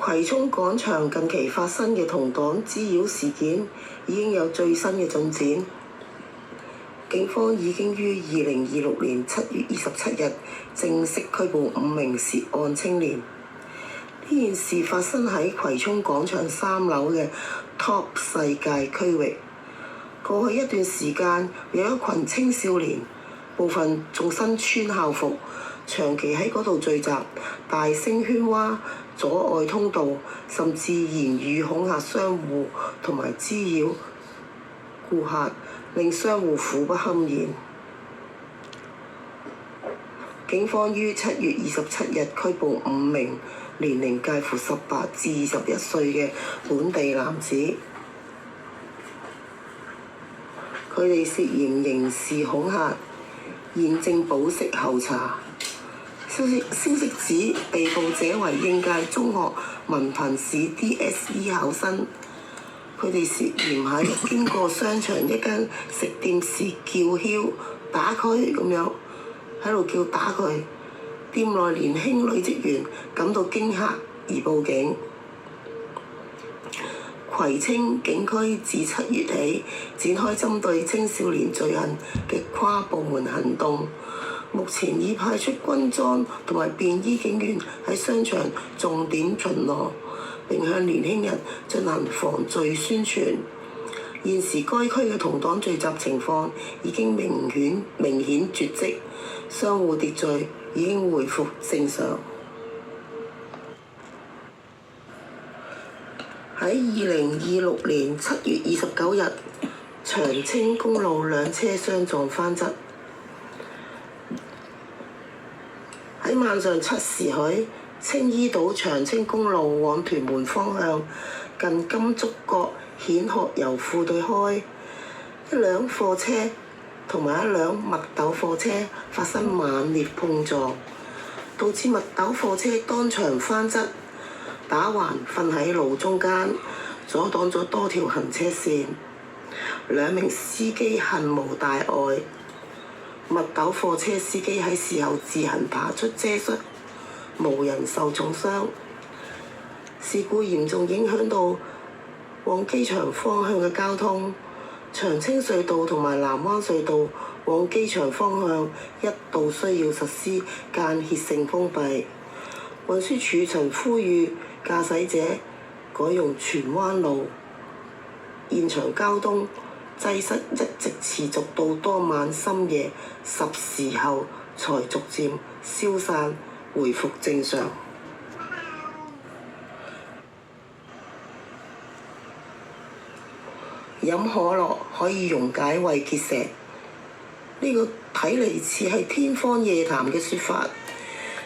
葵涌廣場近期發生嘅同黨滋擾事件已經有最新嘅進展，警方已經於2026年7月27日正式拘捕5名涉案青年。呢件事發生喺葵涌廣場3樓嘅 Top 世界區域。過去一段時間，有一群青少年，部分仲身穿校服，長期喺嗰度聚集，大聲喧嘩，阻礙通道，甚至言語恐嚇商戶同埋滋擾顧客，令商戶苦不堪言。警方於7月27日拘捕5名年齡介乎18至21歲嘅本地男子，佢哋涉嫌刑事恐嚇，現正保釋候查。消息指被捕者為應屆中學文憑試 DSE 考生，佢哋涉嫌喺經過商場一間食店時叫囂打佢咁樣，喺度叫打佢。店內年輕女職員感到驚嚇而報警。葵青警區自7月起展開針對青少年罪行嘅跨部門行動，目前已派出軍裝同埋便衣警員喺商場重點巡邏，並向年輕人進行防罪宣傳。現時該區嘅同黨聚集情況已經明顯絕跡，商戶秩序已經恢復正常。喺2026年7月29日，長青公路兩車相撞翻側。喺晚上7時許，青衣島長青公路往屯門方向近金竹角蜆殼油庫對開，一輛貨車同埋一輛麥豆貨車發生猛烈碰撞，導致麥豆貨車當場翻側，打橫瞓喺路中間，阻擋咗多條行車線。2名司機幸無大礙，麥豆貨車司機喺事後自行爬出車廂，無人受重傷。事故嚴重影響到往機場方向嘅交通，長青隧道同埋南灣隧道往機場方向一度需要實施間歇性封閉。運輸署曾呼籲駕駛者改用荃灣路，現場交通擠塞一直持續到當晚深夜10時後才逐漸消散，回復正常。飲可樂可以溶解胃結石，呢個睇嚟似係天方夜譚嘅說法。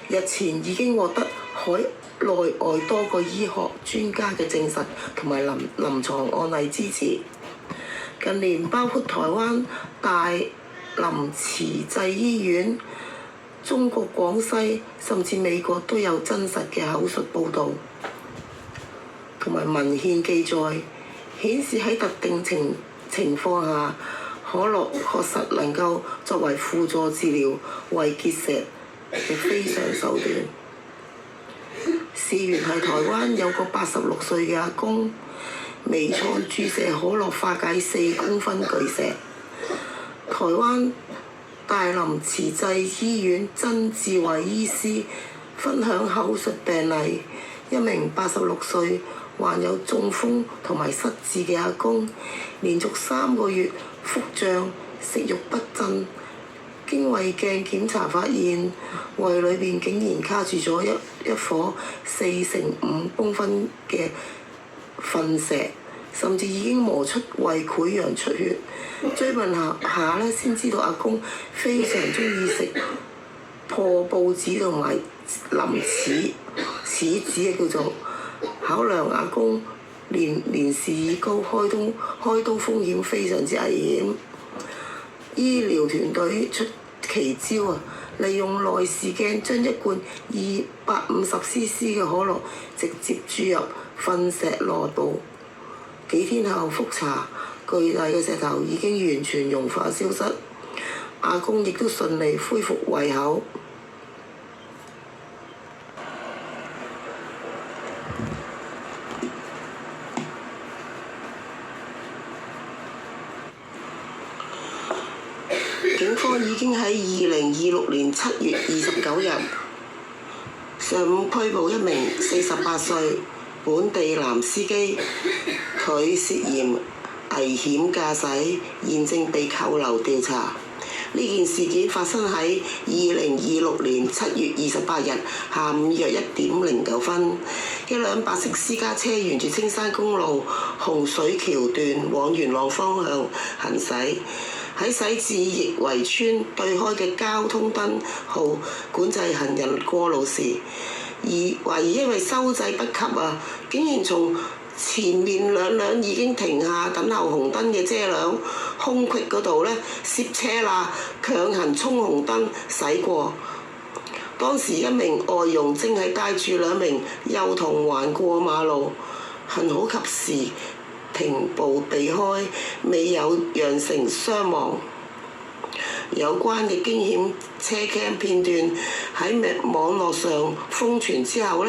日前已經獲得海內外多個醫學專家嘅證實同埋臨床案例支持。近年包括台灣大林慈濟醫院、中國廣西甚至美國都有真實嘅口述報導同埋文獻記載，顯示喺特定情況下，可樂確實能夠作為輔助治療胃結石嘅非常手段。事源係台灣有個86歲嘅阿公，微創注射可樂化解4公分巨石。台灣大林慈濟醫院曾志偉醫師分享口述病例，一名86歲患有中風同埋失智嘅阿公，連續3個月腹脹、食慾不振，經胃鏡檢查發現胃裏邊竟然卡住咗一顆4乘5公分嘅糞石，甚至已經磨出胃潰瘍出血。追問下咧，先知道阿公非常中意食破報紙同埋腍柿子叫做。考量阿公年事已高，開刀風險非常之危險。醫療團隊出奇招利用內視鏡將一罐250cc 嘅可樂直接注入糞石內部。幾天後覆查，巨大嘅石頭已經完全融化消失，阿公亦都順利恢復胃口。警方已經喺2026年7月29日上午拘捕一名48歲本地男司機，佢涉嫌危險駕駛，現正被扣留調查。呢件事件發生喺2026年7月28日下午約1點09分，一輛白色私家車沿住青山公路洪水橋段往元朗方向行駛，喺駛至益圍村對開嘅交通燈號管制行人過路時，懷疑因為收掣不及竟然從前面兩輛已經停下等候紅燈嘅車輛空隙嗰度攝車罅，強行衝紅燈駛過。當時一名外傭正係帶住2名幼童橫過馬路，幸好及時停步避開，未有釀成傷亡。有關嘅驚險車 cam 片段喺網絡上瘋傳之後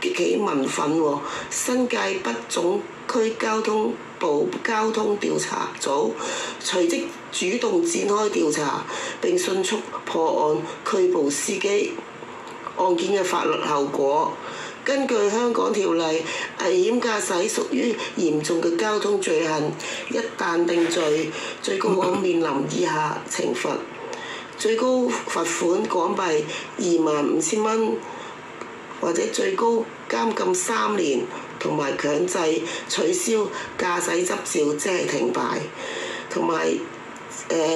激起民憤。新界北總區交通部交通調查組隨即主動展開調查，並迅速破案拘捕司機。案件嘅法律後果，根據香港條例，危險駕駛屬於嚴重嘅交通罪行，一旦定罪，最高可面臨以下懲罰：最高罰款港幣25,000蚊，或者最高監禁3年，同埋強制取消駕駛執照，即係停牌，同埋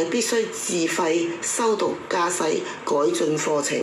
必須自費修讀駕駛改進課程。